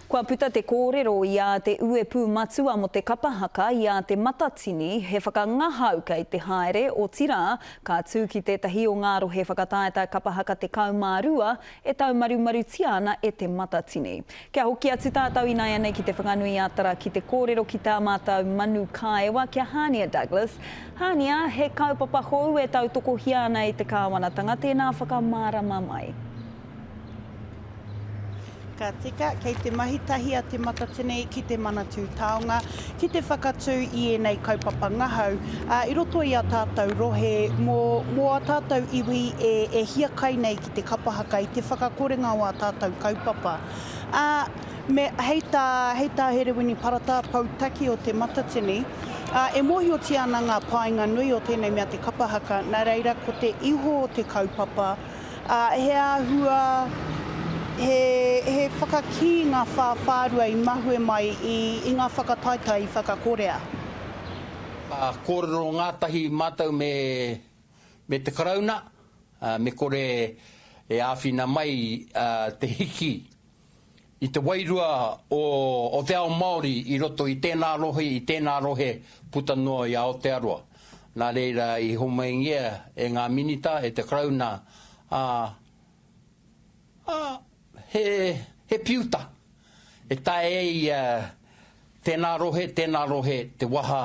Kua puta te kōrero i a te uepu matua mo te kapahaka i a te matatini he whakangahau kei te haere o tira ka tū ki tētahi o ngā rohe whakataeta kapahaka te kaumārua e taumarumaru tiana e te matatini. Kia hoki atu tātou i nei ki te whanganui atara ki te kōrero ki tā mātou manu kāewa kia Hania Douglas. Hania, he kaupapa hou e tautoko hia nei te kāwanatanga tēnā whakamārama mai. Ka tika, kei te mahitahi a te matatini ki te manatū taonga, ki te whakatū i enei kaupapa ngahau. I roto i a tātou rohe, mō a tātou iwi e hiakai nei ki te kapahaka i te whakakorenga o a tātou kaupapa. Me hei tā herewini parata pautaki o te matatini, e mohi o tiana ngā painga nui o tēnei mea te kapahaka, nā reira ko te iho o te kaupapa, he āhua, he whakaki ngā whāwhārua i mahue mai i ngā whakataitai i whakakorea. Kōrero ngātahi mātou me te karauna, me kore e āwhina mai te hiki i te wairua o te ao Māori i roto i tēnā rohe puta noa i Aotearoa. Nā reira i homaingia e ngā minita e te karauna he piuta. E tae i tēnā rohe, te waha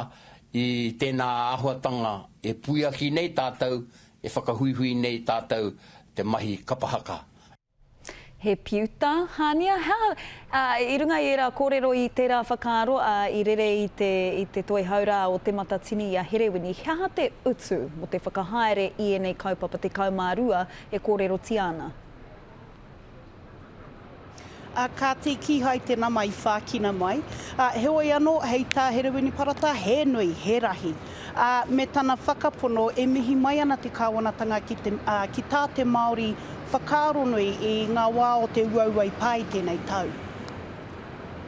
i tēnā āhuatanga e puiaki nei tātou, e whakahuihui nei tātou te mahi kapahaka. He piuta, Hania, i runga i era kōrero i tērā whakaaro, i rere i te toi haura o te matatini i a Herewini, hea te utu mo te whakahaere i enei kaupapa te kaumārua e kōrero tiana? Ka te kihai te nama i whākina mai. He oi anō, hei tā Herewini parata, he nui, he rahi. Me tana whakapono, e mihi mai ana te kāwanatanga ki tā te Māori whakaaro nui i ngā wā o te uauai pai tēnei tau.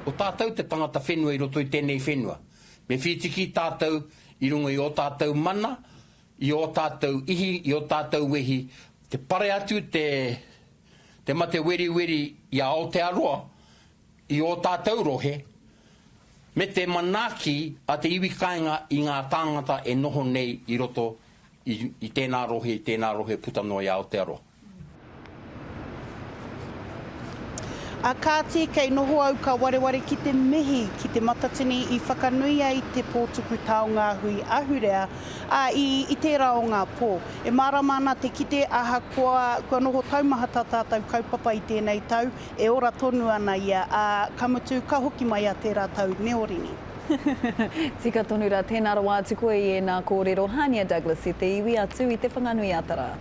O tātou te tangata whenua i roto i tēnei whenua. Me whitiki tātou i runga i o tātou mana, i o tātou ihi, i o tātou wehi. Te pare atu te mate weri i a Aotearoa, i o tātou rohe, me te manaki a te iwi kāinga i ngā tāngata e noho nei i roto i tēnā rohe putanoa i Aotearoa. Ka te kei noho au ka wareware ki te mihi, ki te matatini i whakanuia i te pōtuku taonga hui ahurea i tērā o ngā pō. E mārama ana te kite aha kua noho taumahata tātou kaupapa i tēnei tau, e ora tonu ana ia ka mutu ka hoki mai a tērā tau neorini. Tika tonu rā, tēnā rawa atu koe i e nā kōrero Hania Douglas i te iwi atu i te whanganui atara.